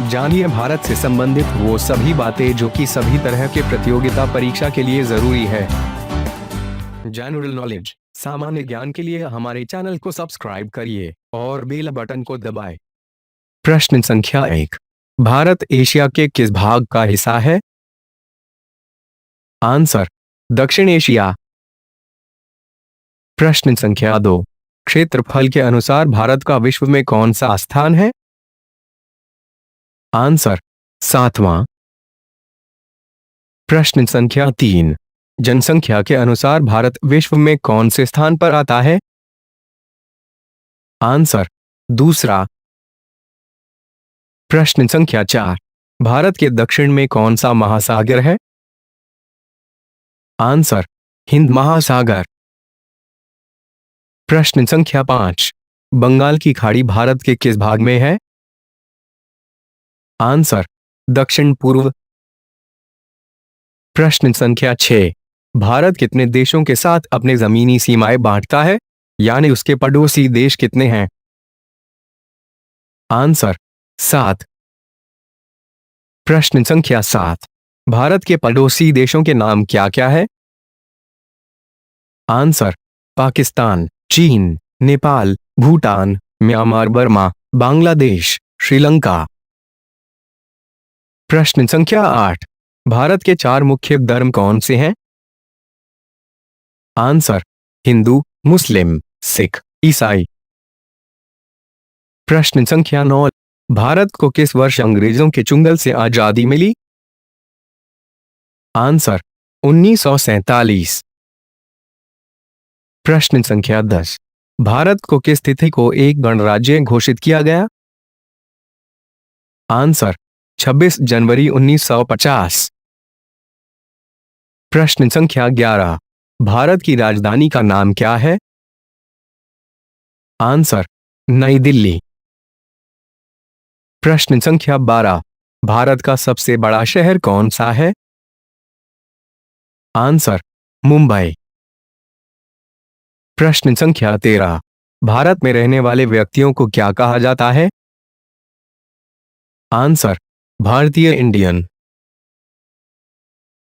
जानिए भारत से संबंधित वो सभी बातें जो कि सभी तरह के प्रतियोगिता परीक्षा के लिए जरूरी है। जनरल नॉलेज, सामान्य ज्ञान के लिए हमारे चैनल को सब्सक्राइब करिए और बेल बटन को दबाएं। प्रश्न संख्या 1। भारत एशिया के किस भाग का हिस्सा है? आंसर, दक्षिण एशिया। प्रश्न संख्या 2। क्षेत्रफल के अनुसार भारत का विश्व में कौन सा स्थान है? आंसर, 7वां। प्रश्न संख्या 3। जनसंख्या के अनुसार भारत विश्व में कौन से स्थान पर आता है? आंसर, दूसरा। प्रश्न संख्या 4। भारत के दक्षिण में कौन सा महासागर है? आंसर, हिंद महासागर। प्रश्न संख्या 5। बंगाल की खाड़ी भारत के किस भाग में है? आंसर, दक्षिण पूर्व। प्रश्न संख्या 6। भारत कितने देशों के साथ अपने जमीनी सीमाएं बांटता है, यानी उसके पड़ोसी देश कितने हैं? आंसर, 7। प्रश्न संख्या 7। भारत के पड़ोसी देशों के नाम क्या क्या है? आंसर, पाकिस्तान, चीन, नेपाल, भूटान, म्यांमार, बर्मा, बांग्लादेश, श्रीलंका। प्रश्न संख्या 8। भारत के 4 मुख्य धर्म कौन से हैं? आंसर, हिंदू, मुस्लिम, सिख, ईसाई। प्रश्न संख्या 9। भारत को किस वर्ष अंग्रेजों के चंगुल से आजादी मिली? आंसर, 1947। प्रश्न संख्या 10। भारत को किस तिथि को एक गणराज्य घोषित किया गया? आंसर, 26 जनवरी 1950। प्रश्न संख्या 11। भारत की राजधानी का नाम क्या है? आंसर, नई दिल्ली। प्रश्न संख्या 12। भारत का सबसे बड़ा शहर कौन सा है? आंसर, मुंबई। प्रश्न संख्या 13। भारत में रहने वाले व्यक्तियों को क्या कहा जाता है? आंसर, भारतीय इंडियन।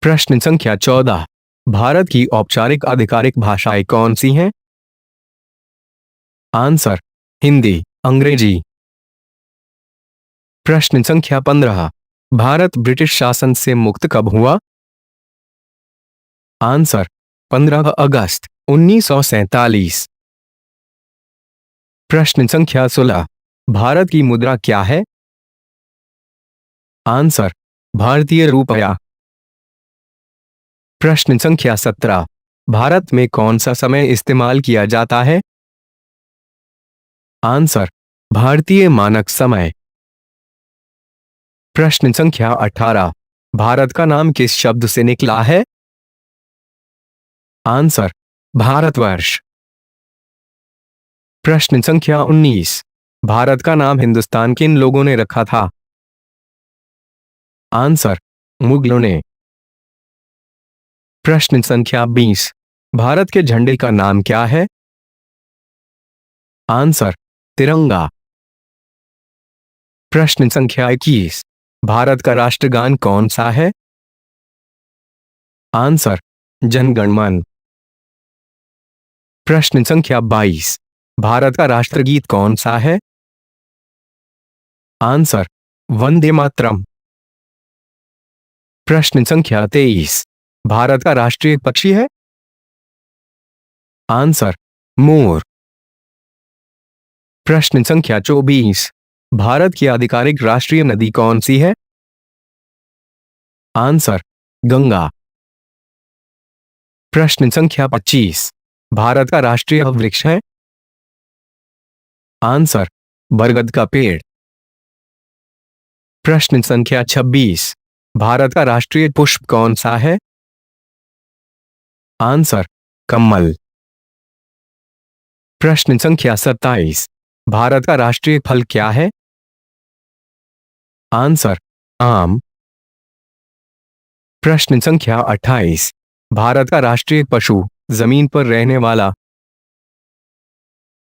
प्रश्न संख्या 14। भारत की औपचारिक आधिकारिक भाषाएं कौन सी हैं? आंसर, हिंदी, अंग्रेजी। प्रश्न संख्या 15। भारत ब्रिटिश शासन से मुक्त कब हुआ? आंसर, 15 अगस्त 1947। प्रश्न संख्या 16। भारत की मुद्रा क्या है? आंसर, भारतीय रुपया। प्रश्न संख्या 17। भारत में कौन सा समय इस्तेमाल किया जाता है? आंसर, भारतीय मानक समय। प्रश्न संख्या 18। भारत का नाम किस शब्द से निकला है? आंसर, भारतवर्ष। प्रश्न संख्या 19। भारत का नाम हिंदुस्तान किन लोगों ने रखा था? आंसर, मुगलों ने। प्रश्न संख्या 20। भारत के झंडे का नाम क्या है? आंसर, तिरंगा। प्रश्न संख्या 21। भारत का राष्ट्रगान कौन सा है? आंसर, जन गण मन। प्रश्न संख्या 22। भारत का राष्ट्रगीत कौन सा है? आंसर, वंदे मातरम। प्रश्न संख्या 23। भारत का राष्ट्रीय पक्षी है? आंसर, मोर। प्रश्न संख्या 24। भारत की आधिकारिक राष्ट्रीय नदी कौन सी है? आंसर, गंगा। प्रश्न संख्या 25। भारत का राष्ट्रीय वृक्ष है? आंसर, बरगद का पेड़। प्रश्न संख्या 26। भारत का राष्ट्रीय पुष्प कौन सा है? आंसर, कमल। प्रश्न संख्या 27। भारत का राष्ट्रीय फल क्या है? आंसर, आम। प्रश्न संख्या 28। भारत का राष्ट्रीय पशु जमीन पर रहने वाला?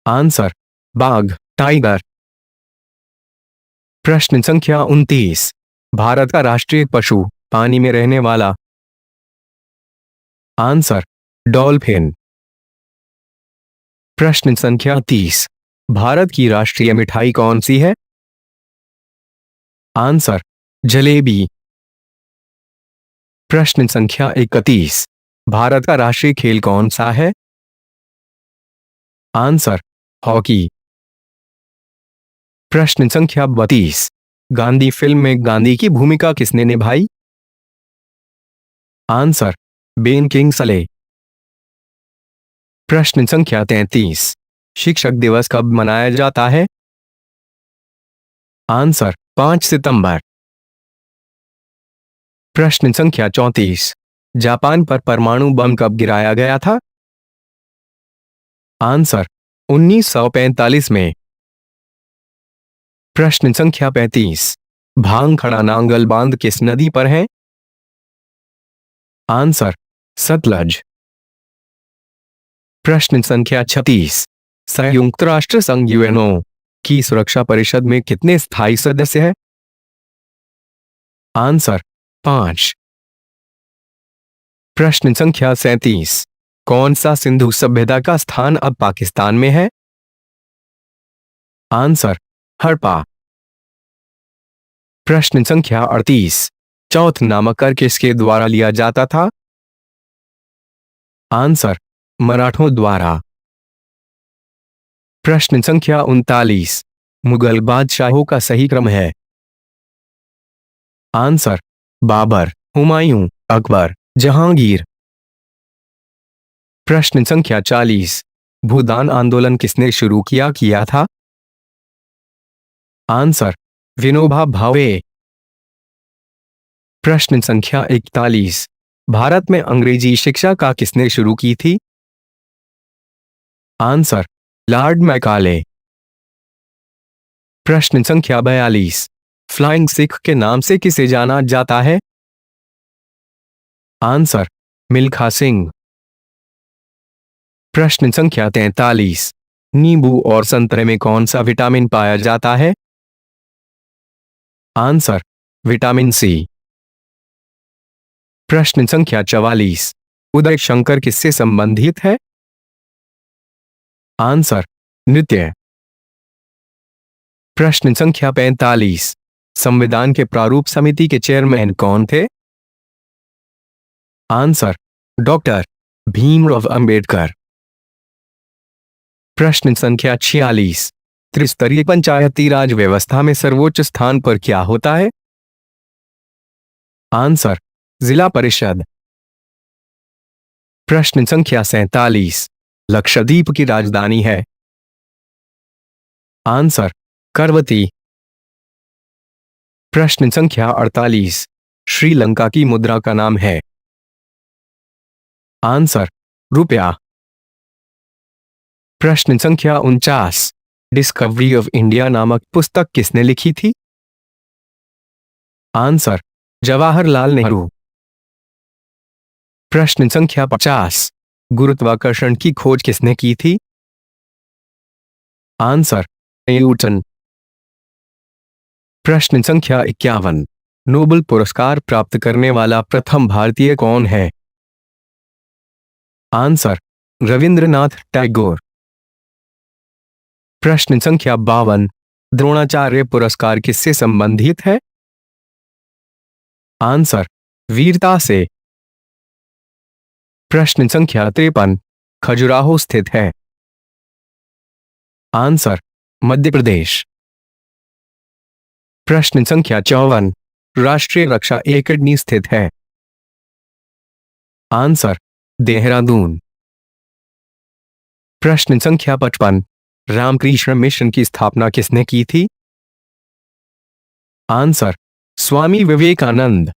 आंसर, बाघ, टाइगर। प्रश्न संख्या 29। भारत का राष्ट्रीय पशु पानी में रहने वाला। Answer dolphin. प्रश्न संख्या 30। भारत की राष्ट्रीय मिठाई कौन सी है? आंसर जलेबी। प्रश्न संख्या 31। भारत का राष्ट्रीय खेल कौन सा है? Answer hockey. प्रश्न संख्या 32। गांधी फिल्म में गांधी की भूमिका किसने निभाई? Answer Ben Kingsley. प्रश्न संख्या 33। शिक्षक दिवस कब मनाया जाता है? आंसर 5 सितंबर। प्रश्न संख्या 34। जापान पर परमाणु बम कब गिराया गया था? आंसर 1945 में। प्रश्न संख्या 35। भांगखड़ा नांगल बांध किस नदी पर है? आंसर सतलज। प्रश्न संख्या 36। संयुक्त राष्ट्र संघ यूएनओ की सुरक्षा परिषद में कितने स्थायी सदस्य हैं? आंसर 5। प्रश्न संख्या 37। कौन सा सिंधु सभ्यता का स्थान अब पाकिस्तान में है? आंसर हड़प्पा। प्रश्न संख्या 38। चौथ नामक कर किसके द्वारा लिया जाता था? आंसर मराठों द्वारा। प्रश्न संख्या 39। मुगल बादशाहों का सही क्रम है? आंसर बाबर, हुमायूं, अकबर, जहांगीर। प्रश्न संख्या 40। भूदान आंदोलन किसने शुरू किया था? आंसर विनोबा भावे। प्रश्न संख्या 41। भारत में अंग्रेजी शिक्षा का किसने शुरू की थी? Answer Lord Macaulay. प्रश्न संख्या 42। फ्लाइंग सिख के नाम से किसे जाना जाता है? आंसर मिल्खा सिंह। प्रश्न संख्या 43। नींबू और संतरे में कौन सा विटामिन पाया जाता है? Answer vitamin C. प्रश्न संख्या 44। उदय शंकर किससे संबंधित है? आंसर नृत्य। प्रश्न संख्या 45। संविधान के प्रारूप समिति के चेयरमैन कौन थे? Answer doctor Bhimrao Ambedkar. प्रश्न संख्या 46। त्रिस्तरीय पंचायती राज व्यवस्था में सर्वोच्च स्थान पर क्या होता है? आंसर जिला परिषद। प्रश्न संख्या 47। लक्षद्वीप की राजधानी है? आंसर करवती। प्रश्न संख्या 48। श्रीलंका की मुद्रा का नाम है? आंसर रुपया। प्रश्न संख्या 49। डिस्कवरी ऑफ इंडिया नामक पुस्तक किसने लिखी थी? आंसर जवाहरलाल नेहरू। प्रश्न संख्या 50। गुरुत्वाकर्षण की खोज किसने की थी? Answer Newton. प्रश्न संख्या 51। नोबेल पुरस्कार प्राप्त करने वाला प्रथम भारतीय कौन है? आंसर रविंद्रनाथ टैगोर। प्रश्न संख्या 52। द्रोणाचार्य पुरस्कार किससे संबंधित है? आंसर वीरता से। प्रश्न संख्या 53। खजुराहो स्थित है? आंसर मध्य प्रदेश। प्रश्न संख्या 54। राष्ट्रीय रक्षा एकेडमी स्थित है? आंसर देहरादून। प्रश्न संख्या 55। रामकृष्ण मिशन की स्थापना किसने की थी? आंसर स्वामी विवेकानंद।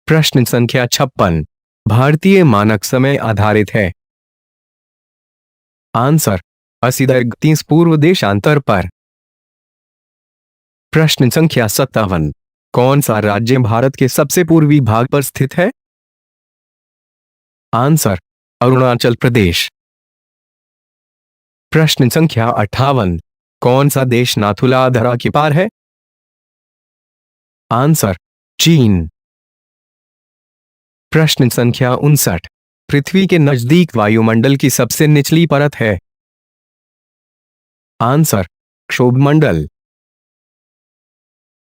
प्रश्न संख्या 56। भारतीय मानक समय आधारित है? आंसर 80 पूर्व देशांतर पर। प्रश्न संख्या 57। कौन सा राज्य भारत के सबसे पूर्वी भाग पर स्थित है? आंसर अरुणाचल प्रदेश। प्रश्न संख्या 58। कौन सा देश नाथुला धरा के पार है? आंसर, चीन। प्रश्न संख्या 59। पृथ्वी के नजदीक वायुमंडल की सबसे निचली परत है? आंसर, क्षोभमंडल।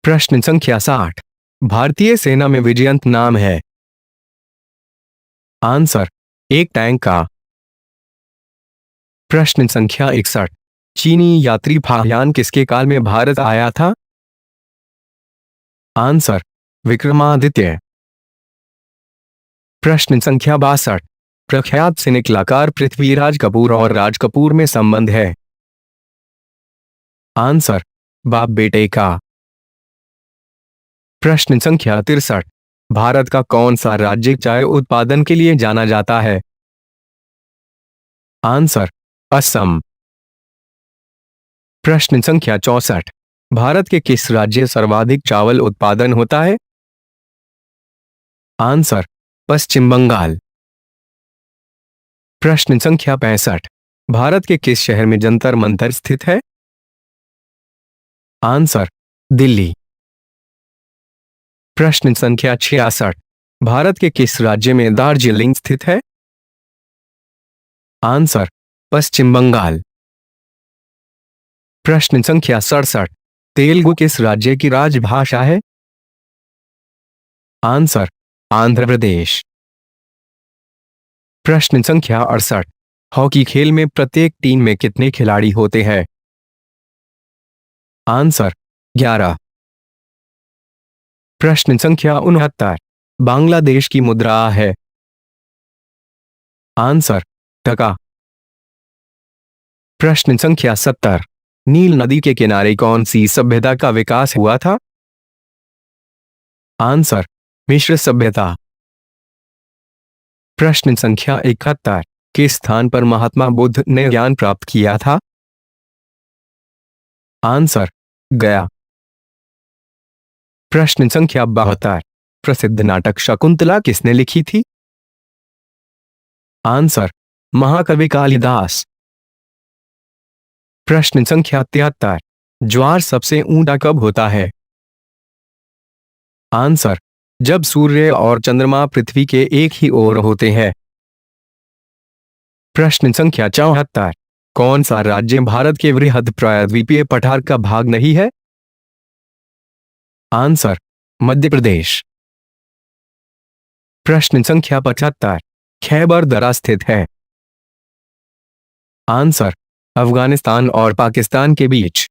प्रश्न संख्या 60। भारतीय सेना में विजयंत नाम है? आंसर, एक टैंक का। प्रश्न संख्या 61। चीनी यात्री फाह्यान किसके काल में भारत आया था? आंसर, विक्रमादित्य। प्रश्न संख्या 62। प्रख्यात सिने कलाकार पृथ्वीराज कपूर और राज कपूर में संबंध है? आंसर, बाप बेटे का। प्रश्न संख्या 63। भारत का कौन सा राज्य चाय उत्पादन के लिए जाना जाता है? आंसर, असम। प्रश्न संख्या 64। भारत के किस राज्य सर्वाधिक चावल उत्पादन होता है? आंसर, पश्चिम बंगाल। प्रश्न संख्या 65। भारत के किस शहर में जंतर मंतर स्थित है? आंसर, दिल्ली। प्रश्न संख्या 66। भारत के किस राज्य में दार्जिलिंग स्थित है? आंसर, पश्चिम बंगाल। प्रश्न संख्या 67। तेलुगु किस राज्य की राजभाषा है? आंसर, आंध्र प्रदेश। प्रश्न संख्या 68। हॉकी खेल में प्रत्येक टीम में कितने खिलाड़ी होते हैं? आंसर, 11। प्रश्न संख्या 69। बांग्लादेश की मुद्रा है? आंसर, टका। प्रश्न संख्या 70। नील नदी के किनारे कौन सी सभ्यता का विकास हुआ था? आंसर, मिस्र सभ्यता। प्रश्न संख्या 71। किस स्थान पर महात्मा बुद्ध ने ज्ञान प्राप्त किया था? आंसर, गया। प्रश्न संख्या 72। प्रसिद्ध नाटक शकुंतला किसने लिखी थी? आंसर, महाकवि कालिदास। प्रश्न संख्या 73। ज्वार सबसे ऊंचा कब होता है? आंसर, जब सूर्य और चंद्रमा पृथ्वी के एक ही ओर होते हैं। प्रश्न संख्या 74। कौन सा राज्य भारत के वृहद प्रायद्वीपीय पठार का भाग नहीं है? आंसर, मध्य प्रदेश। प्रश्न संख्या 75। खैबर दरा स्थित है? आंसर, अफगानिस्तान और पाकिस्तान के बीच।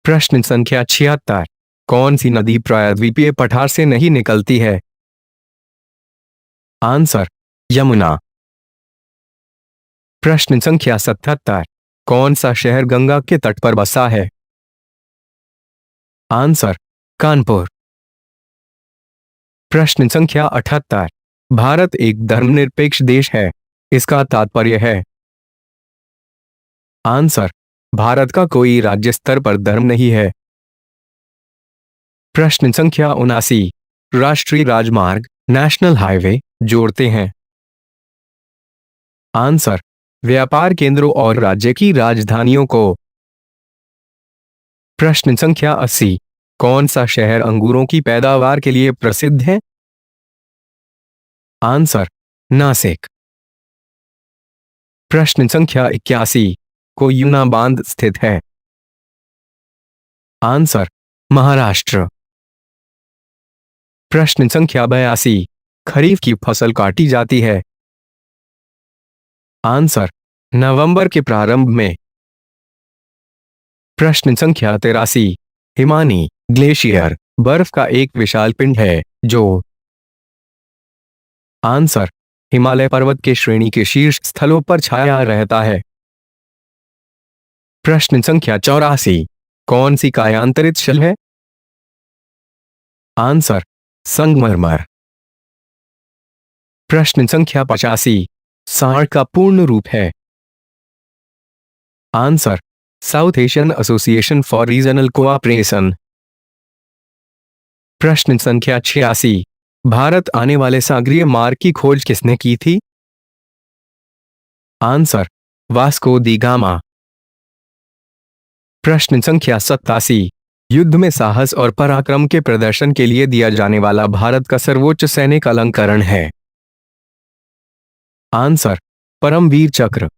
प्रश्न संख्या 76। कौन सी नदी प्रायद्वीपीय पठार से नहीं निकलती है? आंसर, यमुना। प्रश्न संख्या 77। कौन सा शहर गंगा के तट पर बसा है? आंसर, कानपुर। प्रश्न संख्या 78। भारत एक धर्मनिरपेक्ष देश है, इसका तात्पर्य है? आंसर, भारत का कोई राज्य स्तर पर धर्म नहीं है। प्रश्न संख्या 79। राष्ट्रीय राजमार्ग नेशनल हाईवे जोड़ते हैं? आंसर, व्यापार केंद्रों और राज्य की राजधानियों को। प्रश्न संख्या 80। कौन सा शहर अंगूरों की पैदावार के लिए प्रसिद्ध है? आंसर, नासिक। प्रश्न संख्या 81। कोयना बांध स्थित है? आंसर, महाराष्ट्र। प्रश्न संख्या 82। खरीफ की फसल काटी जाती है? आंसर, नवंबर के प्रारंभ में। प्रश्न संख्या 83। हिमानी ग्लेशियर बर्फ का एक विशाल पिंड है जो? आंसर, हिमालय पर्वत के श्रेणी के शीर्ष स्थलों पर छाया रहता है। प्रश्न संख्या 84। कौन सी कायांतरित शिल है? आंसर, संगमरमर। प्रश्न संख्या 85। सार्क का पूर्ण रूप है? Answer, south Asian association for regional cooperation. प्रश्न संख्या 86। भारत आने वाले सागरीय मार्ग की खोज किसने की थी? आंसर, वास्को दी गामा। प्रश्न संख्या 87। युद्ध में साहस और पराक्रम के प्रदर्शन के लिए दिया जाने वाला भारत का सर्वोच्च सैनिक अलंकरण है। आंसर, परमवीर चक्र।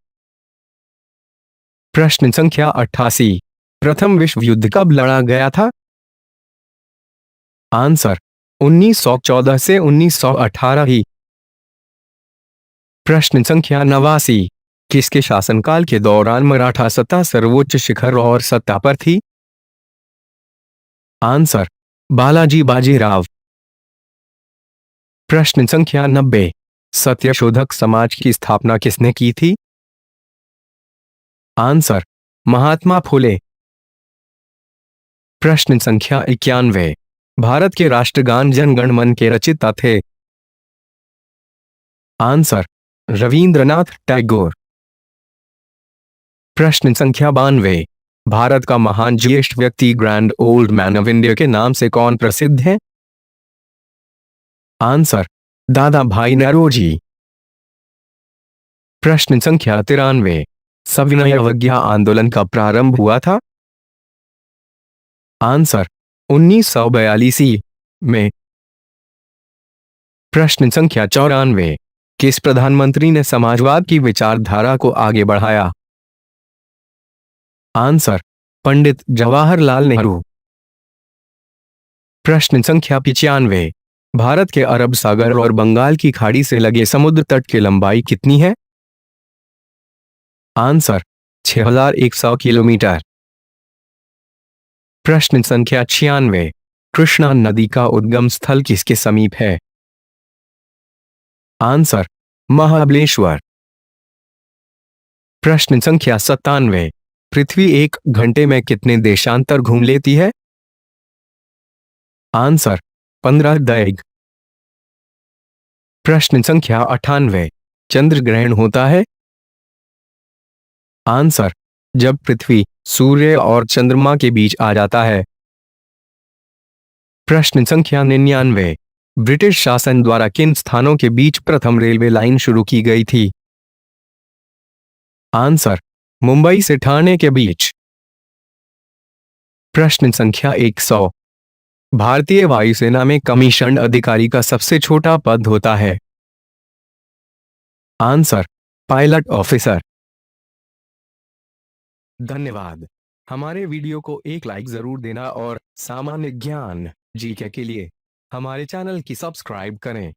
प्रश्न संख्या 88। प्रथम विश्व युद्ध कब लड़ा गया था? आंसर, 1914 से 1918 ही। प्रश्न संख्या 89। किसके शासनकाल के दौरान मराठा सत्ता सर्वोच्च शिखर और सत्ता पर थी? आंसर, बालाजी बाजीराव। प्रश्न संख्या 90। सत्यशोधक समाज की स्थापना किसने की थी? आंसर, महात्मा फुले। प्रश्न संख्या 91। भारत के राष्ट्रगान जन गण मन के रचयिता थे? आंसर, रविंद्रनाथ टैगोर। प्रश्न संख्या 92। भारत का महान ज्येष्ठ व्यक्ति grand old man of India के नाम से कौन प्रसिद्ध है? आंसर, दादा भाई नौरोजी। प्रश्न संख्या 93। सविनय अवज्ञा आंदोलन का प्रारंभ हुआ था? आंसर, 1942 में। प्रश्न संख्या 94। किस प्रधानमंत्री ने समाजवाद की विचारधारा को आगे बढ़ाया? आंसर, पंडित जवाहरलाल नेहरू। प्रश्न संख्या 95। भारत के अरब सागर और बंगाल की खाड़ी से लगे समुद्र तट की लंबाई कितनी है? Answer, 6100 kilometre. प्रश्न संख्या 96। कृष्णा नदी का उद्गम स्थल किसके समीप है? आंसर, महाबलेश्वर। प्रश्न संख्या 97। पृथ्वी एक घंटे में कितने देशांतर घूम लेती है? आंसर, 15 दैनिक। प्रश्न संख्या 98। चंद्र ग्रहण होता है? आंसर, जब पृथ्वी सूर्य और चंद्रमा के बीच आ जाता है। प्रश्न संख्या 99। ब्रिटिश शासन द्वारा किन स्थानों के बीच प्रथम रेलवे लाइन शुरू की गई थी? आंसर, मुंबई से ठाणे के बीच। प्रश्न संख्या 100। भारतीय वायुसेना में कमीशन्ड अधिकारी का सबसे छोटा पद होता है? Answer, pilot officer. धन्यवाद। हमारे वीडियो को एक लाइक जरूर देना और सामान्य ज्ञान जीके के लिए हमारे चैनल की सब्सक्राइब करें।